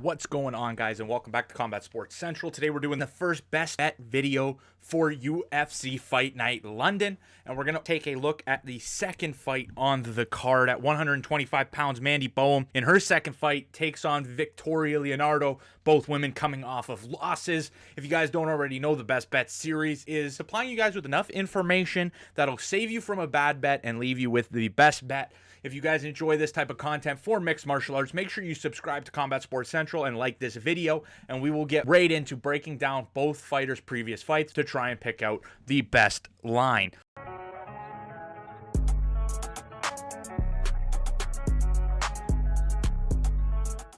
What's going on, guys, and welcome back to Combat Sports Central. Today we're doing the first best bet video for UFC Fight Night London, and we're going to take a look at the second fight on the card. At 125 pounds, Mandy Bohm in her second fight takes on Victoria Leonardo, both women coming off of losses. If you guys don't already know, the Best Bet series is supplying you guys with enough information that'll save you from a bad bet and leave you with the best bet. If you guys enjoy this type of content for mixed martial arts, make sure you subscribe to Combat Sports Central and like this video, and we will get right into breaking down both fighters' previous fights to try and pick out the best line.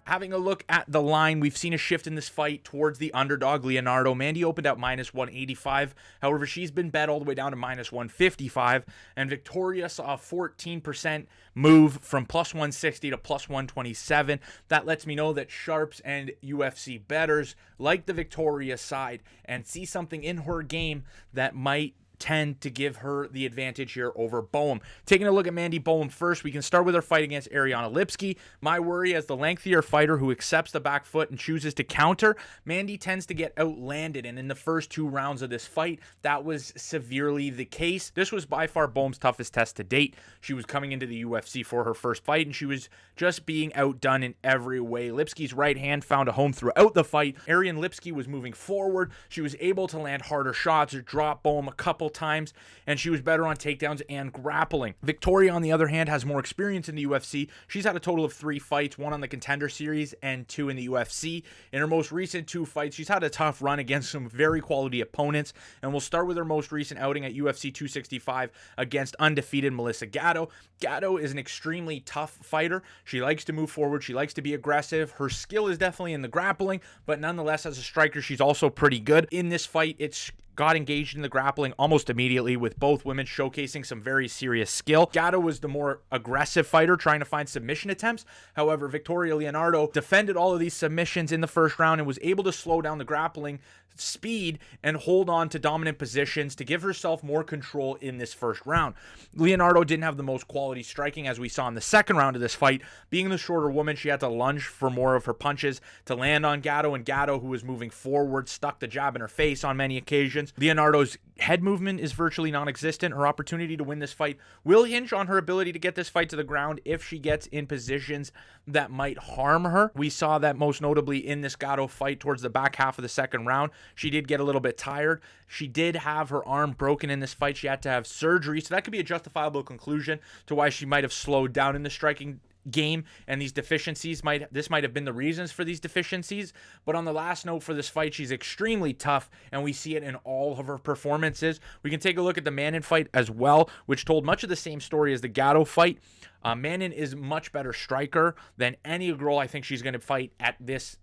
Having a look at the line, we've seen a shift in this fight towards the underdog, Leonardo. Mandy opened at minus 185. However, she's been bet all the way down to minus 155. And Victoria saw a 14% move from plus 160 to plus 127. That lets me know that sharps and UFC bettors like the Victoria side and see something in her game that might tend to give her the advantage here over Bohm. Taking a look at Mandy Bohm first, we can start with her fight against Ariane Lipski. My worry, as the lengthier fighter who accepts the back foot and chooses to counter, Mandy tends to get outlanded, and in the first two rounds of this fight, that was severely the case. This was by far Bohm's toughest test to date. She was coming into the UFC for her first fight, and she was just being outdone in every way. Lipski's right hand found a home throughout the fight. Ariane Lipski was moving forward. She was able to land harder shots or drop Bohm a couple times, and she was better on takedowns and grappling. Victoria, on the other hand, has more experience in the UFC. She's had a total of 3 fights, 1 on the Contender Series and 2 in the UFC. In her most recent 2 fights, she's had a tough run against some very quality opponents, and we'll start with her most recent outing at UFC 265 against undefeated Melissa Gatto. Gatto is an extremely tough fighter. She likes to move forward. She likes to be aggressive. Her skill is definitely in the grappling, but nonetheless, as a striker, she's also pretty good. In this fight, it's got engaged in the grappling almost immediately, with both women showcasing some very serious skill. Gatto was the more aggressive fighter, trying to find submission attempts. However, Victoria Leonardo defended all of these submissions in the first round and was able to slow down the grappling speed and hold on to dominant positions to give herself more control in this first round. Leonardo didn't have the most quality striking, as we saw in the second round of this fight. Being the shorter woman, she had to lunge for more of her punches to land on Gatto, and Gatto, who was moving forward, stuck the jab in her face on many occasions. Leonardo's head movement is virtually non-existent. Her opportunity to win this fight will hinge on her ability to get this fight to the ground if she gets in positions that might harm her. We saw that most notably in this Gatto fight towards the back half of the second round. She did get a little bit tired. She did have her arm broken in this fight. She had to have surgery, so that could be a justifiable conclusion to why she might have slowed down in the striking game, and these deficiencies might have been the reasons for these deficiencies. But on the last note for this fight, she's extremely tough, and we see it in all of her performances. We can take a look at the Manon fight as well, which told much of the same story as the Gatto fight. Manon is much better striker than any girl I think she's going to fight at this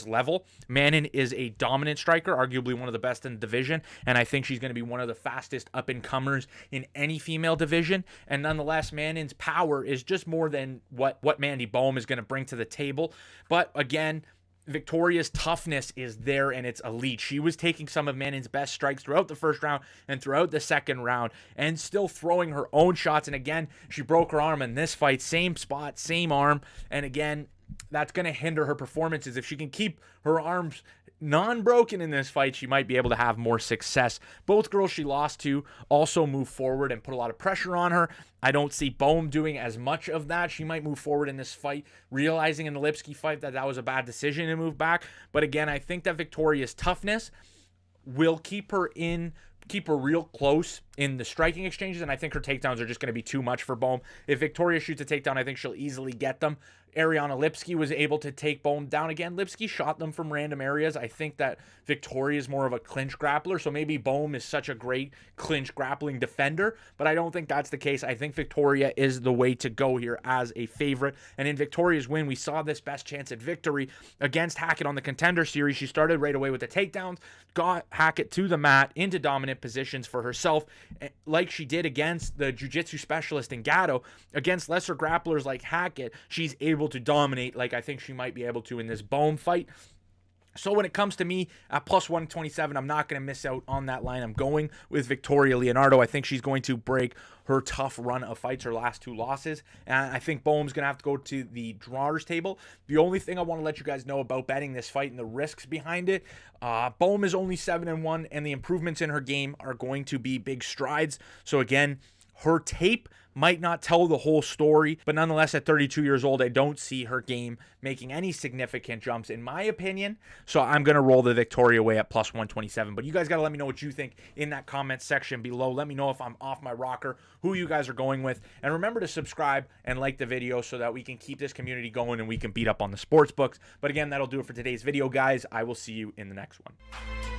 level. Manon is a dominant striker, arguably one of the best in the division, and I think she's going to be one of the fastest up-and-comers in any female division. And nonetheless, Manon's power is just more than what Mandy Bohm is going to bring to the table. But again, Victoria's toughness is there, and it's elite. She was taking some of Manon's best strikes throughout the first round and throughout the second round, and still throwing her own shots. And again, she broke her arm in this fight, same spot, same arm. And again, that's going to hinder her performances. If she can keep her arms non-broken in this fight, she might be able to have more success. Both girls she lost to also move forward and put a lot of pressure on her. I don't see Bohm doing as much of that. She might move forward in this fight, realizing in the Lipski fight that was a bad decision to move back. But again, I think that Victoria's toughness will keep her real close in the striking exchanges, and I think her takedowns are just going to be too much for Bohm. If Victoria shoots a takedown, I think she'll easily get them. Ariane Lipski was able to take Bohm down again. Lipski shot them from random areas. I think that Victoria is more of a clinch grappler, so maybe Bohm is such a great clinch grappling defender, but I don't think that's the case. I think Victoria is the way to go here as a favorite, and in Victoria's win, we saw this best chance at victory against Hackett on the Contender Series. She started right away with the takedowns, got Hackett to the mat into dominant positions for herself, like she did against the jiu-jitsu specialist in Gatto. Against lesser grapplers like Hackett, she's able to dominate like I think she might be able to in this Bohm fight. So when it comes to me at plus 127, I'm not going to miss out on that line. I'm going with Victoria Leonardo. I think she's going to break her tough run of fights, her last 2 losses. And I think Bohm's going to have to go to the drawers table. The only thing I want to let you guys know about betting this fight and the risks behind it, Bohm is only 7-1, and the improvements in her game are going to be big strides. So again, her tape might not tell the whole story, but nonetheless, at 32 years old, I don't see her game making any significant jumps, in my opinion. So I'm going to roll the Victoria way at plus 127. But you guys got to let me know what you think in that comment section below. Let me know if I'm off my rocker, who you guys are going with. And remember to subscribe and like the video so that we can keep this community going and we can beat up on the sports books. But again, that'll do it for today's video, guys. I will see you in the next one.